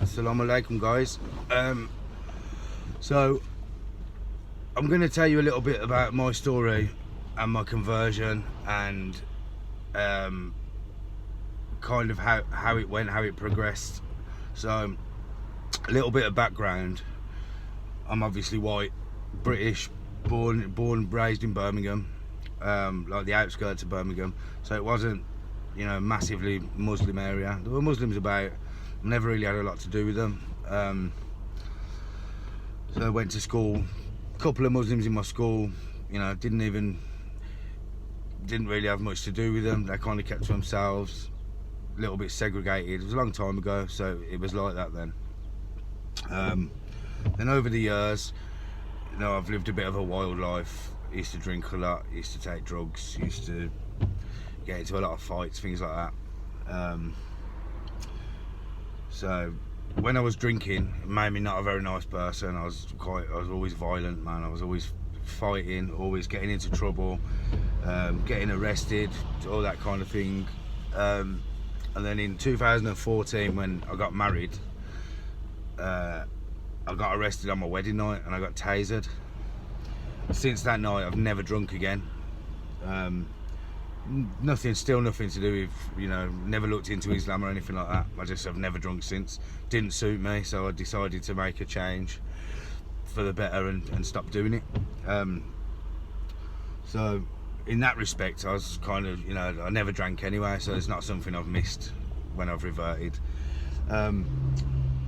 Assalamu alaikum, guys. So I'm going to tell you a little bit about my story and my conversion, and kind of how it went, how it progressed. So a little bit of background. I'm obviously white, British, born and raised in Birmingham, like the outskirts of Birmingham. So it wasn't, you know, massively Muslim area. There were Muslims about. Never really had a lot to do with them. So I went to school, a couple of Muslims in my school, you know, didn't really have much to do with them. They kind of kept to themselves, a little bit segregated. It was a long time ago, so it was like that then. Then over the years, you know, I've lived a bit of a wild life. I used to drink a lot, used to take drugs, used to get into a lot of fights, things like that. So when I was drinking, it made me not a very nice person. I was always violent, man. I was always fighting, always getting into trouble, getting arrested, all that kind of thing. And then in 2014, when I got married, I got arrested on my wedding night and I got tasered. Since that night, I've never drunk again. Still nothing to do with, you know, never looked into Islam or anything like that. I've never drunk since. Didn't suit me, so I decided to make a change for the better and stop doing it. So in that respect, I was kind of, you know, I never drank anyway, so it's not something I've missed when I've reverted. Then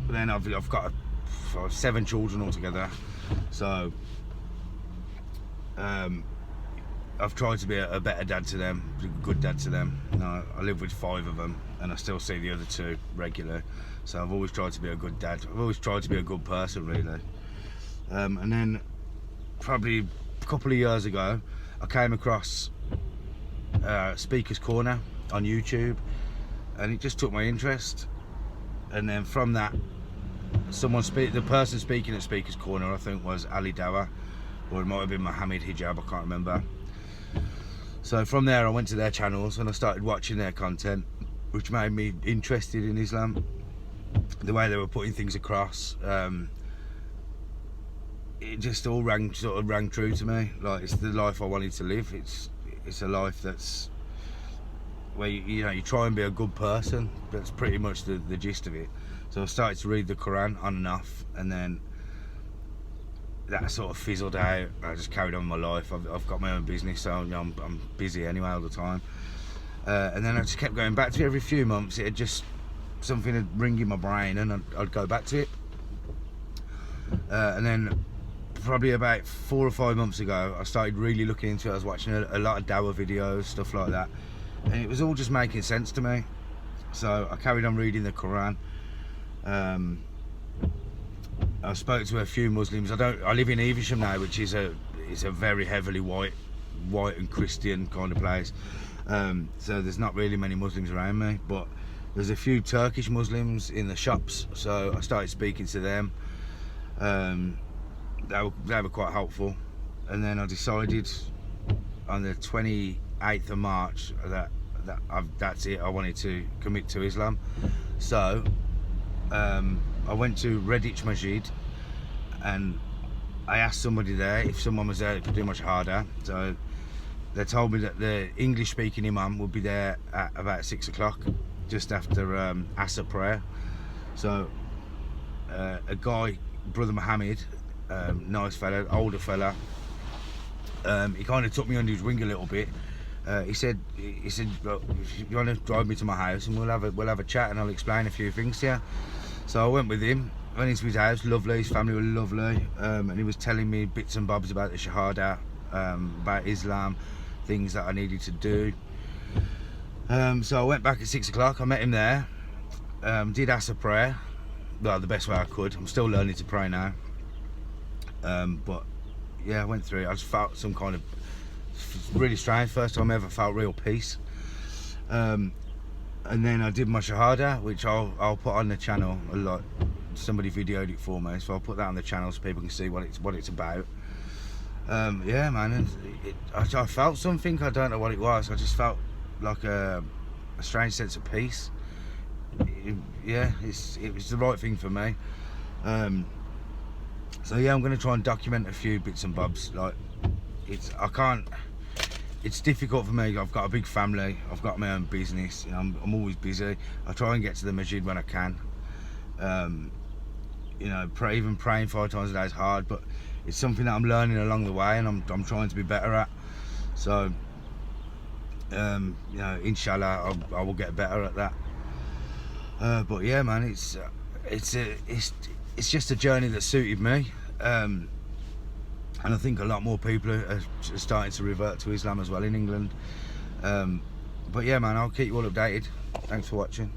I've got 7 children altogether, so I've tried to be a better dad to them, a good dad to them. You know, I live with 5 of them, and I still see the other 2 regularly. So I've always tried to be a good dad. I've always tried to be a good person, really. And then, probably a couple of years ago, I came across Speaker's Corner on YouTube, and it just took my interest. And then from that, the person speaking at Speaker's Corner, I think, was dawah, or it might have been Mohammed hijab, I can't remember. So from there I went to their channels and I started watching their content, which made me interested in Islam. The way they were putting things across, it just all rang true to me. Like, it's the life I wanted to live. It's a life that's where you know, you try and be a good person. That's pretty much the gist of it. So I started to read the Quran on and off, and then that sort of fizzled out. I just carried on with my life. I've got my own business, so you know, I'm busy anyway all the time. And then I just kept going back to it every few months. It had just, something would ring in my brain, and I'd go back to it. And then probably about 4 or 5 months ago, I started really looking into it. I was watching a lot of dawah videos, stuff like that, and it was all just making sense to me. So I carried on reading the Quran. I spoke to a few Muslims. I live in Evesham now, which is a very heavily white and Christian kind of place. So there's not really many Muslims around me, but there's a few Turkish Muslims in the shops. So I started speaking to them. They were quite helpful. And then I decided on the 28th of March that's it. I wanted to commit to Islam. So I went to Redditch Masjid and I asked somebody there if someone was there that could do my shahada. So they told me that the English speaking imam would be there at about 6 o'clock, just after Asr prayer. So a guy, Brother Mohammed, nice fella, older fella, he kind of took me under his wing a little bit. He said, "Look, if you want to drive me to my house and we'll have a chat and I'll explain a few things to you." So I went with him, went into his house, lovely, his family were lovely, and he was telling me bits and bobs about the shahada, about Islam, things that I needed to do. So I went back at 6 o'clock, I met him there, did Asr prayer, well, the best way I could. I'm still learning to pray now. But yeah, I went through it. I just felt some kind of, really strange, first time I ever felt real peace. And then I did my shahada, which I'll put on the channel a lot. Somebody videoed it for me, so I'll put that on the channel so people can see what it's about. Yeah, man, I felt something. I don't know what it was. I just felt like a strange sense of peace. yeah, it was the right thing for me. So yeah, I'm going to try and document a few bits and bobs. Like, it's difficult for me. I've got a big family, I've got my own business, you know, I'm always busy. I try and get to the masjid when I can. You know, even praying 5 times a day is hard, but it's something that I'm learning along the way, and I'm trying to be better at. So you know, inshallah, I will get better at that. But yeah, man, it's just a journey that suited me, and I think a lot more people are starting to revert to Islam as well in England. But yeah, man, I'll keep you all updated. Thanks for watching.